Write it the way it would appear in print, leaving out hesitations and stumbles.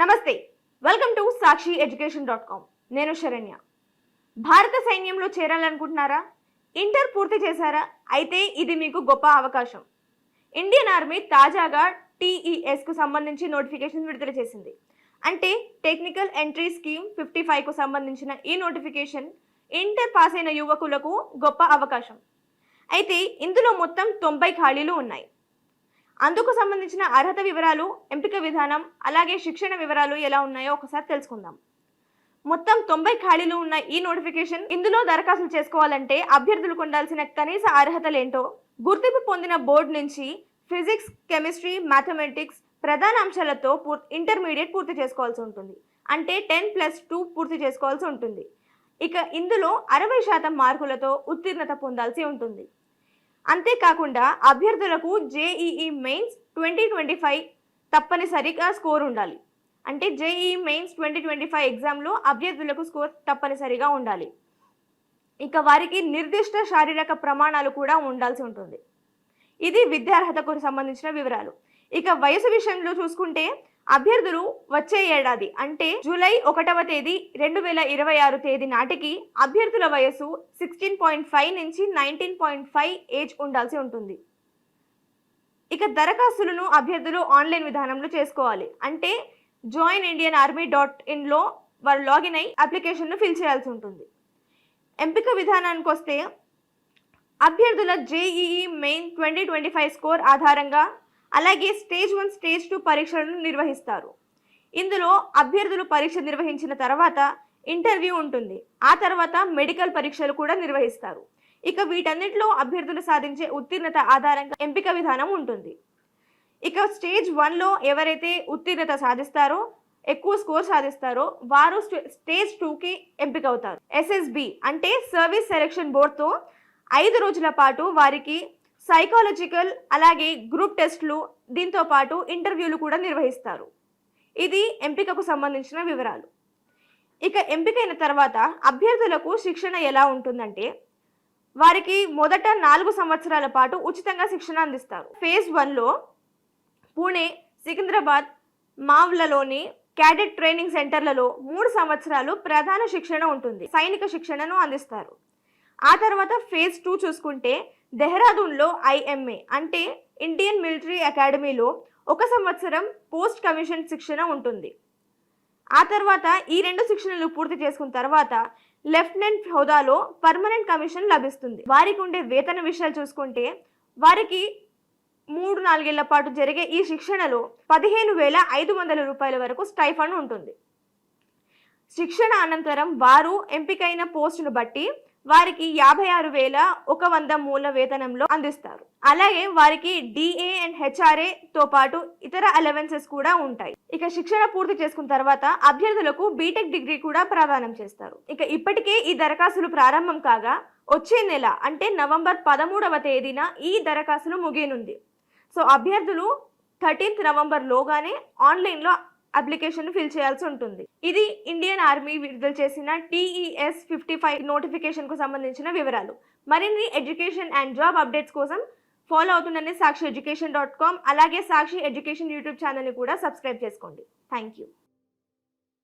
నమస్తే, welcome to sakshi.education.com. నేను శరణ్య. భారత సైన్యంలో చేరాలనుకుంటున్నారా? ఇంటర్ పూర్తి చేశారా? అయితే ఇది మీకు గొప్ప అవకాశం. ఇండియన్ ఆర్మీ తాజాగా TES కు సంబంధించి నోటిఫికేషన్ విడుదల చేసింది. అంటే టెక్నికల్ ఎంట్రీ స్కీమ్ 55 కు సంబంధించిన ఈ నోటిఫికేషన్ ఇంటర్ పాస్ అయిన యువకులకు గొప్ప అవకాశం. అయితే ఇందులో మొత్తం 90 ఖాళీలు ఉన్నాయి. అందుకు సంబంధించిన అర్హత వివరాలు, ఎంపిక విధానం, అలాగే శిక్షణ వివరాలు ఎలా ఉన్నాయో ఒకసారి తెలుసుకుందాం. మొత్తం 90 ఖాళీలు ఉన్న ఈ నోటిఫికేషన్ ఇందులో దరఖాస్తులు చేసుకోవాలంటే అభ్యర్థులకు ఉండాల్సిన కనీస అర్హతలేంటో, గుర్తింపు పొందిన బోర్డు నుంచి ఫిజిక్స్, కెమిస్ట్రీ, మ్యాథమెటిక్స్ ప్రధాన అంశాలతో ఇంటర్మీడియట్ పూర్తి చేసుకోవాల్సి ఉంటుంది. అంటే 10+2 పూర్తి చేసుకోవాల్సి ఉంటుంది. ఇక ఇందులో 60% మార్కులతో ఉత్తీర్ణత పొందాల్సి ఉంటుంది. అంతేకాకుండా అభ్యర్థులకు JEE మెయిన్స్ 2025 తప్పనిసరిగా స్కోర్ ఉండాలి. అంటే JEE మెయిన్స్ 2025 ఎగ్జామ్లో అభ్యర్థులకు స్కోర్ తప్పనిసరిగా ఉండాలి. ఇక వారికి నిర్దిష్ట శారీరక ప్రమాణాలు కూడా ఉండాల్సి ఉంటుంది. ఇది విద్యార్హతకు సంబంధించిన వివరాలు. ఇక వయసు విషయంలో చూసుకుంటే అభ్యర్థులు వచ్చే ఏడాది అంటే జూలై 1వ తేదీ 2026 తేదీ నాటికి అభ్యర్థుల వయసు 16.5 నుంచి 19.5 ఏజ్ ఉండాల్సి ఉంటుంది. ఇక దరఖాస్తులను అభ్యర్థులు ఆన్లైన్ విధానంలో చేసుకోవాలి. అంటే joinindianarmy.in వారు లాగిన్ అయి అప్లికేషన్ను ఫిల్ చేయాల్సి ఉంటుంది. ఎంపిక విధానానికి వస్తే అభ్యర్థుల JEE మెయిన్ 2025 స్కోర్ ఆధారంగా అలాగే స్టేజ్ 1, స్టేజ్ 2 పరీక్షలను నిర్వహిస్తారు. ఇందులో అభ్యర్థులు పరీక్ష నిర్వహించిన తర్వాత ఇంటర్వ్యూ ఉంటుంది. ఆ తర్వాత మెడికల్ పరీక్షలు కూడా నిర్వహిస్తారు. ఇక వీటన్నిటిలో అభ్యర్థులు సాధించే ఉత్తీర్ణత ఆధారంగా ఎంపిక విధానం ఉంటుంది. ఇక స్టేజ్ 1లో ఎవరైతే ఉత్తీర్ణత సాధిస్తారో, ఎక్కువ స్కోర్ సాధిస్తారో వారు స్టేజ్ 2కి ఎంపిక అవుతారు. SSB అంటే సర్వీస్ సెలక్షన్ బోర్డుతో 5 రోజుల పాటు వారికి సైకాలజికల్ అలాగే గ్రూప్ టెస్ట్లు, దీంతో పాటు ఇంటర్వ్యూలు కూడా నిర్వహిస్తారు. ఇది ఎంపికకు సంబంధించిన వివరాలు. ఇక ఎంపికైన తర్వాత అభ్యర్థులకు శిక్షణ ఎలా ఉంటుందంటే వారికి మొదట 4 సంవత్సరాల పాటు ఉచితంగా శిక్షణ అందిస్తారు. ఫేజ్ 1లో పూణే, సికింద్రాబాద్, మావ్లలోని క్యాడెట్ ట్రైనింగ్ సెంటర్లలో 3 సంవత్సరాలు ప్రధాన శిక్షణ ఉంటుంది. సైనిక శిక్షణను అందిస్తారు. ఆ తర్వాత ఫేజ్ 2 చూసుకుంటే దెహ్రాదూన్లో IMA అంటే ఇండియన్ మిలిటరీ అకాడమీలో 1 సంవత్సరం పోస్ట్ కమిషన్ శిక్షణ ఉంటుంది. ఆ తర్వాత ఈ 2 శిక్షణలు పూర్తి చేసుకున్న తర్వాత లెఫ్టినెంట్ హోదాలో పర్మనెంట్ కమిషన్ లభిస్తుంది. వారికి ఉండే వేతన విషయాలు చూసుకుంటే వారికి 3-4 ఏళ్ల పాటు జరిగే ఈ శిక్షణలో 15,500 రూపాయల వరకు స్టైఫండ్ ఉంటుంది. శిక్షణ అనంతరం వారు ఎంపికైన పోస్టును బట్టి వారికి 56,100 మూల వేతనంలో అందిస్తారు. అలాగే వారికి DA అండ్ HRA తో పాటు ఇతర అలవెన్సెస్ కూడా ఉంటాయి. ఇక శిక్షణ పూర్తి చేసుకున్న తర్వాత అభ్యర్థులకు బీటెక్ డిగ్రీ కూడా ప్రదానం చేస్తారు. ఇక ఇప్పటికే ఈ దరఖాస్తులు ప్రారంభం కాగా వచ్చే నెల అంటే నవంబర్ 13వ తేదీన ఈ దరఖాస్తులు ముగియనుంది. సో అభ్యర్థులు 13th నవంబర్ లోగానే ఆన్లైన్లో అప్లికేషన్ ఫిల్ చేయాల్సి ఉంటుంది. ఇది ఇండియన్ ఆర్మీ విడుదల చేసిన TES 55 నోటిఫికేషన్ కు సంబంధించిన వివరాలు. మరిన్ని ఎడ్యుకేషన్ అండ్ జాబ్ అప్డేట్స్ కోసం ఫాలో అవుతుండని sakshi.education.com అలాగే సాక్షి ఎడ్యుకేషన్ యూట్యూబ్ ఛానల్ని కూడా సబ్స్క్రైబ్ చేసుకోండి. Thank you.